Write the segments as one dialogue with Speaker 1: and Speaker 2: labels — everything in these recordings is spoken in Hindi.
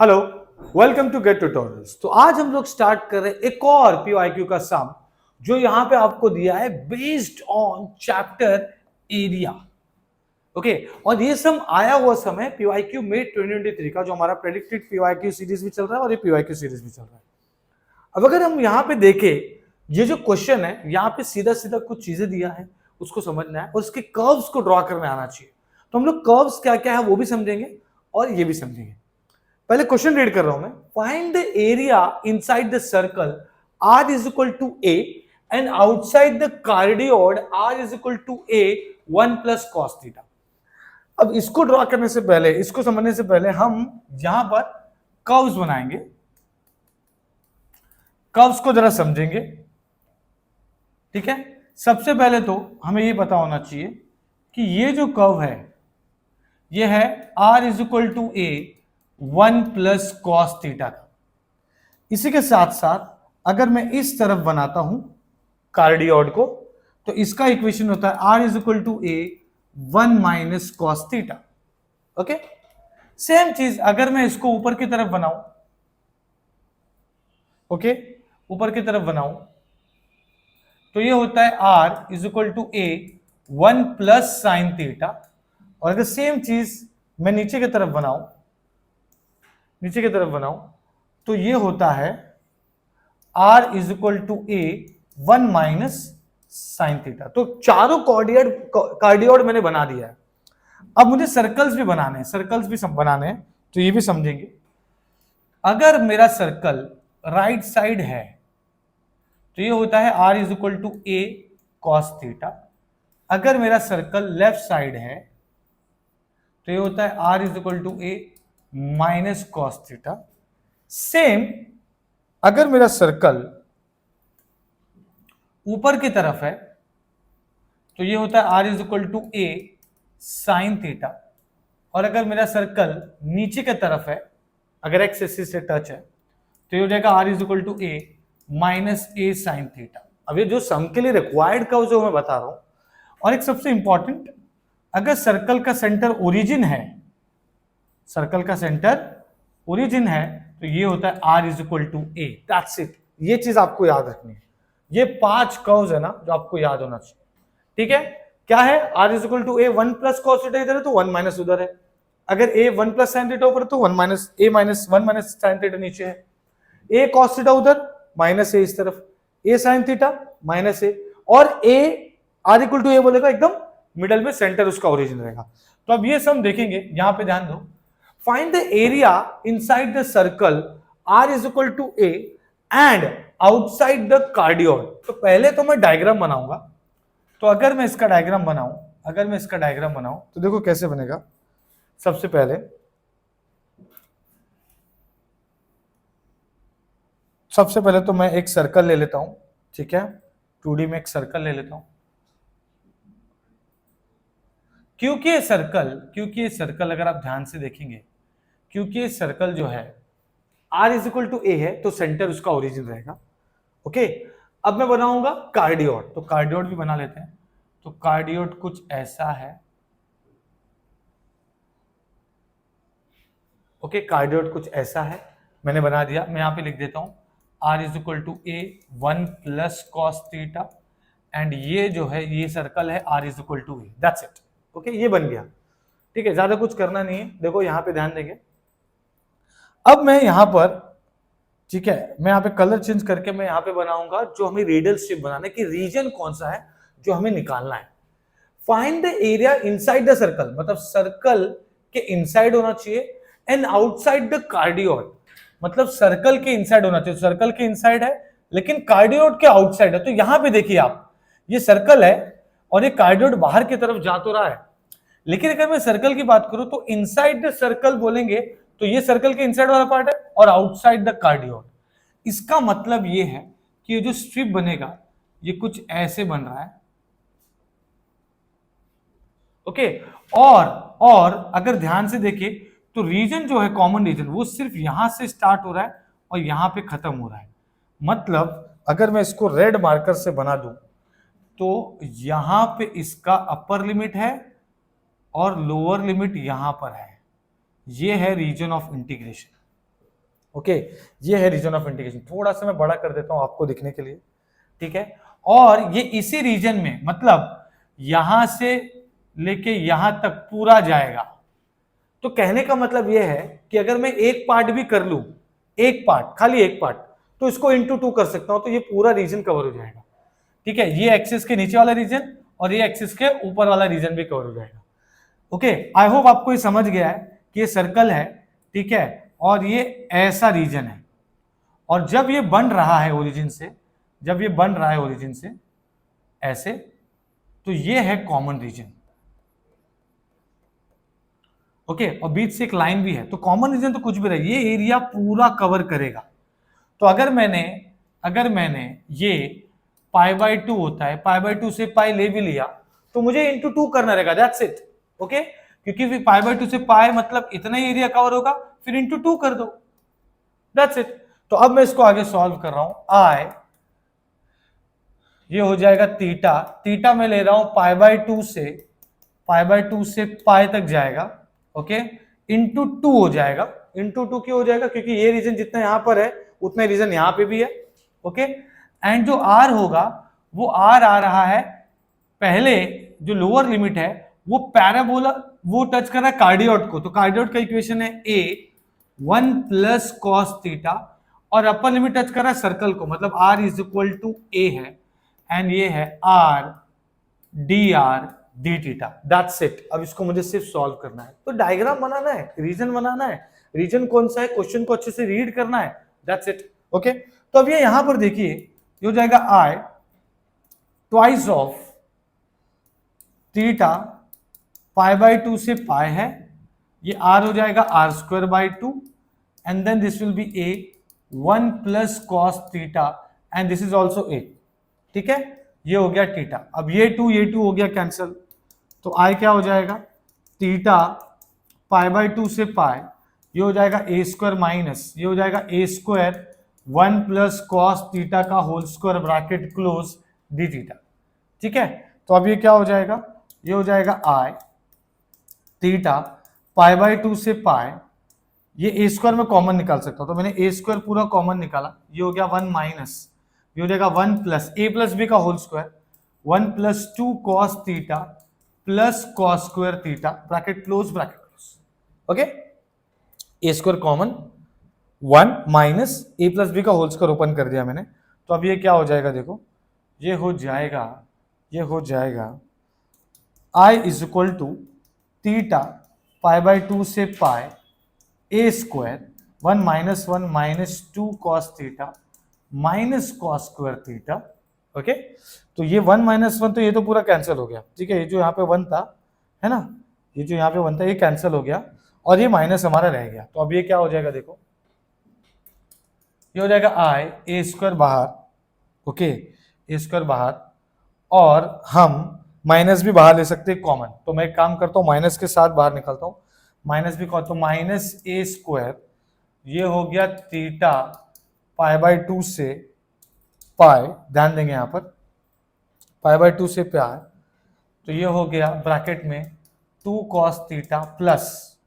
Speaker 1: Hello, welcome to GATE tutorials. तो आज हम लोग स्टार्ट कर रहे हैं एक और पीवाईक्यू का सम जो यहां पे आपको दिया है based on chapter area. Okay, और ये सम आया हुआ सम है पीवाईक्यू में 2023 का, जो हमारा प्रेडिक्टेड पीवाईक्यू सीरीज भी चल रहा है और ये पीवाईक्यू सीरीज भी चल रहा है। अब अगर हम यहां पे देखें, ये जो क्वेश्चन है यहां पे सीधा सीधा कुछ चीजें दिया है, उसको समझना है और उसके कर्व्स को ड्रॉ करने आना चाहिए। तो हम लोग कर्व्स क्या क्या है वो भी समझेंगे और ये भी समझेंगे। पहले क्वेश्चन रीड कर रहा हूं मैं। Find the area inside the circle r is equal to a and outside the cardioid r is equal to a 1 plus cos theta. अब इसको ड्रॉ करने से पहले, इसको समझने से पहले हम यहां पर कर्व्स बनाएंगे, कर्व्स को जरा समझेंगे। ठीक है, सबसे पहले तो हमें ये पता होना चाहिए कि ये जो कर्व है ये है r is equal to a 1 plus cos theta का। इसी के साथ साथ अगर मैं इस तरफ बनाता हूं कार्डियोड को, तो इसका इक्वेशन होता है r is equal to a 1 minus cos theta. Okay, same चीज अगर मैं इसको ऊपर की तरफ बनाऊं, ओके, ऊपर की तरफ बनाऊं तो ये होता है r is equal to a 1 plus sine theta. और अगर सेम चीज मैं नीचे की तरफ बनाऊं, नीचे की तरफ बनाऊं तो ये होता है r is equal to a 1 minus sine theta. तो चारों कार्डियोड मैंने बना दिया है। अब मुझे सर्कल्स भी बनाने हैं, सर्कल्स भी बनाने हैं, तो ये भी समझेंगे। अगर मेरा सर्कल राइट साइड है तो ये होता है r is equal to a cos theta. अगर मेरा सर्कल लेफ्ट साइड है तो ये होता है r is equal to a minus cos theta. Same अगर मेरा सर्कल ऊपर की तरफ है तो ये होता है r is equal to a sine theta. और अगर मेरा सर्कल नीचे की तरफ है, अगर एक्स एक्सिस से टच है, तो ये हो जाएगा r is equal to a minus a sine theta. अब ये जो सम के लिए रिक्वायर्ड का जो मैं बता रहा हूं, और एक सबसे इंपॉर्टेंट, अगर सर्कल का सेंटर ओरिजिन है, सर्कल का सेंटर ओरिजिन है, तो ये होता है r is equal to a। That's it. ये चीज आपको याद रखनी है। ये 5 कर्व्स है ना जो आपको याद होना चाहिए। ठीक है, क्या है? r is equal to a 1 plus cos theta इधर है तो 1 माइनस उधर है। अगर a 1 प्लस साइन थीटा ऊपर तो 1 minus a minus 1 minus sine theta नीचे है। a कॉस थीटा उधर, माइनस a इस तरफ, a sine theta minus a, और a r equal to a बोलेगा एकदम मिडल में, सेंटर उसका ओरिजिन रहेगा। तो अब ये सम देखेंगे, यहां पे ध्यान दो। Find the area inside the circle r is equal to a and outside the cardioid। तो पहले तो मैं डायग्राम बनाऊंगा। तो अगर मैं इसका डायग्राम बनाऊं, तो देखो कैसे बनेगा। सबसे पहले तो मैं एक सर्कल ले लेता हूं। ठीक है, 2D में एक सर्कल ले लेता हूं। क्योंकि ये सर्कल अगर आप ध्यान से देखेंगे, क्योंकि ये सर्कल जो है r is equal to a है, तो सेंटर उसका ओरिजिन रहेगा। ओके, अब मैं बनाऊंगा कार्डियोड, तो कार्डियोड भी बना लेते हैं। तो कार्डियोड कुछ ऐसा है। ओके, कार्डियोड कुछ ऐसा है, मैंने बना दिया। मैं यहां पे लिख देता हूं r is equal to a 1 plus cos theta, and ये जो है ये सर्कल है r is equal to a। That's it. Okay, ये बन गया। ठीक है, ज्यादा कुछ करना नहीं है। देखो यहां पे ध्यान देंगे। अब मैं यहां पर, ठीक है, मैं यहां पे कलर चेंज करके मैं यहां पे बनाऊंगा जो हमें रेडियल शेप बनाने की, रीजन कौन सा है जो हमें निकालना है। Find the area inside the circle, मतलब सर्कल के इनसाइड होना चाहिए, एंड आउटसाइड द कार्डियोड, मतलब सर्कल के इनसाइड होना चाहिए। सर्कल के इनसाइड है लेकिन कार्डियोड के आउटसाइड है। तो यहां पे देखिए आप, ये सर्कल है और ये कार्डियोड बाहर की तरफ जा तो रहा है, लेकिन अगर मैं सर्कल की बात करूं तो इनसाइड द सर्कल बोलेंगे तो ये सर्कल के इनसाइड वाला पार्ट है और आउटसाइड द कार्डियोड। इसका मतलब ये है कि ये जो स्ट्रिप बनेगा ये कुछ ऐसे बन रहा है। ओके, और अगर ध्यान से देखें तो रीजन जो है, कॉमन रीजन, वो सिर्फ यहां से स्टार्ट हो रहा है और यहां पे खत्म हो रहा है। मतलब अगर मैं इसको रेड मार्कर से बना दूं तो यहां पे इसका अपर लिमिट है और लोअर लिमिट यहां पर है। ये है रीजन ऑफ इंटीग्रेशन। ओके ये है रीजन ऑफ इंडिकेशन। थोड़ा सा मैं बड़ा कर देता हूं आपको दिखने के लिए, ठीक है। और ये इसी रीजन में, मतलब यहां से लेके यहां तक पूरा जाएगा। तो कहने का मतलब यह है कि अगर मैं एक पार्ट भी कर लूं, एक पार्ट, खाली एक पार्ट, तो इसको इंटू 2 कर सकता हूं, तो ये पूरा रीजन कवर हो जाएगा, ठीक है। ये एक्सिस के नीचे वाला रीजन और ये एक्सिस के ऊपर वाला रीजन भी कवर हो जाएगा। ओके, आई होप आपको ये समझ गया है कि ये सर्कल है, ठीक है, और ये ऐसा रीजन है, और जब ये बन रहा है ओरिजिन से, जब ये बन रहा है ओरिजिन से ऐसे, तो ये है कॉमन रीजन। ओके, और बीच से एक लाइन भी है, तो कॉमन रीजन तो कुछ भी रहे, ये एरिया पूरा कवर करेगा। तो अगर मैंने ये पाई बाय 2 होता है, पाई बाय 2 से पाई ले भी लिया, तो मुझे इंटू 2 करना रहेगा, दैट्स इट। ओके, क्योंकि पाई बाय 2 से पाई मतलब इतना ही एरिया कवर होगा, फिर इंटू 2 कर दो, दैट्स इट। तो अब मैं इसको आगे सॉल्व कर रहा हूं। आई, ये हो जाएगा थीटा, थीटा में ले रहा हूं पाई बाय 2 से, पाई बाय 2 से पाई तक जाएगा, ओके, इंटू 2 हो जाएगा। इंटू 2 क्यों हो जाएगा? क्योंकि ये रीजन जितना यहां पर है उतना रीजन यहां पे भी है, ओके। एंड जो आर होगा वो आर आ रहा है, पहले जो लोअर लिमिट है वो पैराबोला, वो टच कर रहा है कार्डियोट को, तो कार्डियोट का इक्वेशन है ए 1 प्लस कॉस थीटा, और अपर लिमिट टच कर रहा है सर्कल को, मतलब आर इज इक्वल टू ए है, एंड ये है R D R D theta, that's it. अब इसको मुझे सिर्फ सॉल्व करना है, तो डायग्राम बनाना है, रीजन बनाना है, रीजन कौन सा है, क्वेश्चन को अच्छे से रीड करना है, दैट्स इट। ओके, तो अब ये यहां पर देखिए, ये हो जाएगा I twice of theta, pi by 2 से पाई है, ये आर हो जाएगा R square by 2, and then this will be A 1 plus cos theta, and this is also A, ठीक है। ये हो गया थीटा। अब ये 2 हो गया कैंसिल, तो आई क्या हो जाएगा, थीटा पाई बाय 2 से पाई, ये हो जाएगा ए स्क्वायर माइनस, ये हो जाएगा A square 1 plus cos theta का whole square bracket close D theta, ठीक है। तो अब ये क्या हो जाएगा, ये हो जाएगा आई थीटा पाई बाय 2 से पाई, ये ए स्क्वायर में कॉमन निकाल सकता हूं, तो मैंने ए स्क्वायर पूरा कॉमन निकाला, ये हो गया 1 माइनस, ये हो जाएगा 1 प्लस ए प्लस बी का whole square 1 plus 2 cos theta plus cos square theta bracket close bracket close, okay. A square common 1 minus A plus B का होल स्क्वायर ओपन कर दिया मैंने, तो अब ये क्या हो जाएगा, देखो ये हो जाएगा I is equal to theta pi by 2 से pi A square 1 minus 2 cos theta minus cos square theta, okay. तो ये 1 माइनस 1, तो ये तो पूरा कैंसिल हो गया, ठीक है। ये जो यहाँ पे 1 था, है ना, ये जो यहाँ पे 1 था ये कैंसिल हो गया, और ये माइनस हमारा रह गया। तो अब ये क्या हो जाएगा, देखो ये हो जाएगा आई ए स्क्वायर बाहर, ओके, ए स्क्वायर बाहर, और हम माइनस भी बाहर ले सकते हैं कॉमन, तो मैं एक काम करता हूँ माइनस के साथ बाहर निकलता हूँ, माइनस भी कौन, तो माइनस ए स्क्वायर, ये हो गया थीटा पाई बाय 2 से पाई, ध्यान देंगे यहाँ पर पाई बाय 2 से पाई, तो ये हो गया ब्रैकेट में 2 cos theta plus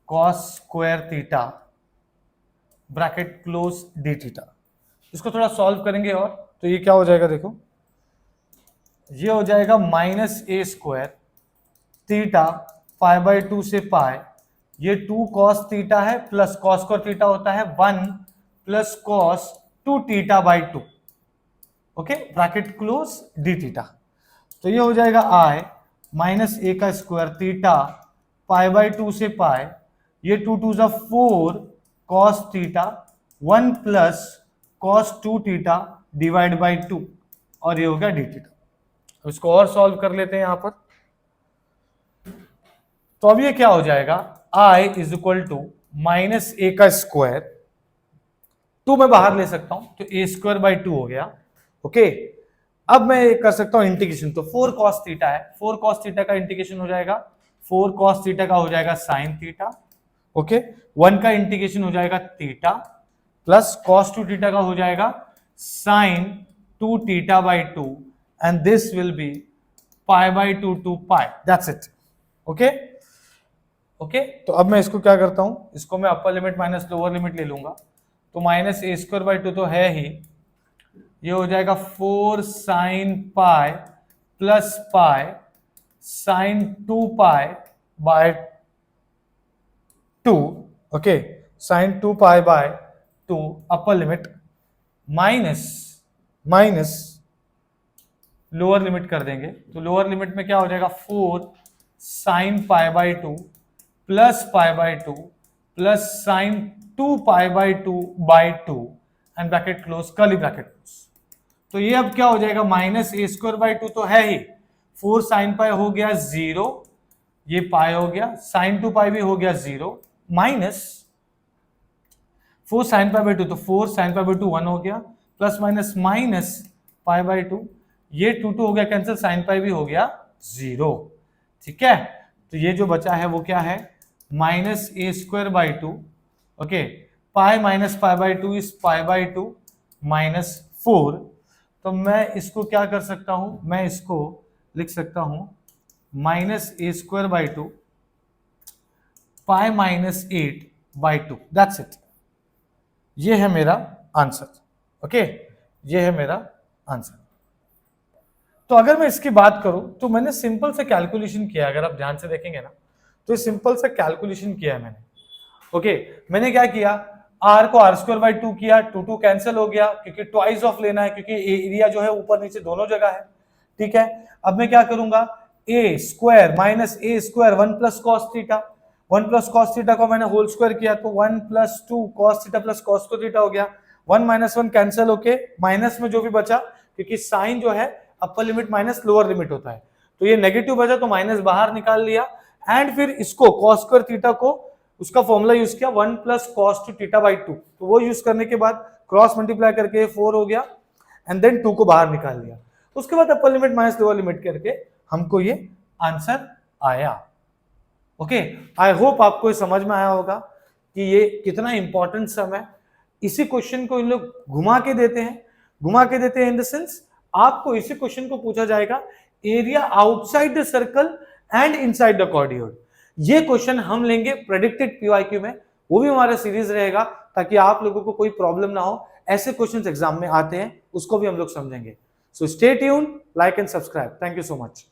Speaker 1: cos square theta bracket close D theta. इसको थोड़ा सॉल्व करेंगे, और तो ये क्या हो जाएगा, देखो ये हो जाएगा minus a square theta pi by 2 से पाई, ये 2 कॉस थीटा है प्लस कॉस स्क्वायर थीटा होता है 1 plus cos 2 theta by 2, okay, bracket close D theta. तो ये हो जाएगा आई माइनस ए का स्क्वायर थीटा पाई बाय 2 से पाई, ये 2 2 जा 4 cos theta 1 plus cos 2 theta divide by 2, और ये हो गया डी थीटा। इसको और सॉल्व कर लेते हैं यहां पर, तो अब ये क्या हो जाएगा, I is equal to minus ए का स्क्वायर, 2 मैं बाहर ले सकता हूं, तो ए स्क्वायर बाय 2 हो गया, ओके। अब मैं कर सकता हूं इंटीग्रेशन, तो 4 कॉस थीटा है, 4 कॉस थीटा का इंटीग्रेशन हो जाएगा, 4 कॉस थीटा का हो जाएगा साइन थीटा, ओके, 1 का इंटीग्रेशन हो जाएगा थीटा प्लस कॉस 2 थीटा का हो जाएगा sine 2 theta by 2, and this will be pi by 2 to pi, that's it, okay। Okay, तो अब मैं इसको क्या करता हूं, इसको मैं upper limit minus lower limit ले लूंगा, तो minus a square by two तो है ही, ये हो जाएगा 4 sine pi plus pi sine 2 pi by 2, okay, sine 2 pi by 2 upper limit minus minus lower limit कर देंगे, तो लोअर लिमिट में क्या हो जाएगा 4 sine pi by 2 plus pi by 2 plus sign 2 pi by 2 by 2 and bracket close, curly bracket close. तो ये अब क्या हो जाएगा, माइनस ए स्क्वायर बाई 2 तो है ही, 4 साइन पाई हो गया 0, ये पाई हो गया, साइन 2 पाई भी हो गया 0, माइनस 4 साइन पाई बाई 2, तो 4 साइन पाई बाई 2 1 हो गया, plus minus minus pi by 2, ये 2 2 हो गया कैंसिल, साइन पाई भी हो गया 0, ठीक है। तो ये जो बचा है वो क्या है, minus a square by 2, okay, pi minus pi by 2 is pi by 2 minus 4। तो मैं इसको क्या कर सकता हूं, मैं इसको लिख सकता हूं minus a square by 2 pi minus 8 by 2, that's it. ये है मेरा आंसर, ओके, ये है मेरा आंसर। तो अगर मैं इसकी बात करूं तो मैंने सिंपल से कैलकुलेशन किया, अगर आप ध्यान से देखेंगे ना तो ये सिंपल से कैलकुलेशन किया है मैंने, ओके। मैंने क्या किया, r को r स्क्वायर बाई 2 किया, 2 2 कैंसिल हो गया क्योंकि ट्वाइस ऑफ लेना है, क्योंकि एरिया जो है ऊपर नीचे दोनों जगह है, ठीक है। अब मैं क्या करूंगा, a square minus a square 1 plus cos theta, 1 plus cos theta को मैंने होल स्क्वायर किया तो 1 plus 2 cos theta plus cos theta हो गया, 1 माइनस 1 कैंसिल होके माइनस में जो भी बचा, क्योंकि साइन जो है अपर लिमिट माइनस लोअर लिमिट होता है, तो ये नेगेटिव बचा तो माइनस बाहर निकाल लिया, एंड फिर इसको कॉस स्क्वायर थीटा को उसका फॉर्मूला यूज किया 1 plus cos two theta by 2, तो वो यूज करने के बाद क्रॉस मल्टीप्लाई करके 4 हो गया, एंड देन 2 को बाहर निकाल लिया, उसके बाद अपर लिमिट माइनस लोअर लिमिट करके हमको ये आंसर आया, ओके। आई होप आपको समझ में आया होगा कि ये कितना इंपॉर्टेंट सम है। इसी क्वेश्चन को इन लोग घुमा के देते हैं इन द सेंस आपको इसी क्वेश्चन को पूछा जाएगा area outside the circle and inside the cardioid, ये क्वेश्चन हम लेंगे प्रेडिक्टेड पीवाईक्यू में, वो भी हमारा सीरीज रहेगा ताकि आप लोगों को कोई प्रॉब्लम ना हो, ऐसे क्वेश्चंस एग्जाम में आते हैं उसको भी हम लोग समझेंगे। So stay tuned, like and subscribe, thank you so much.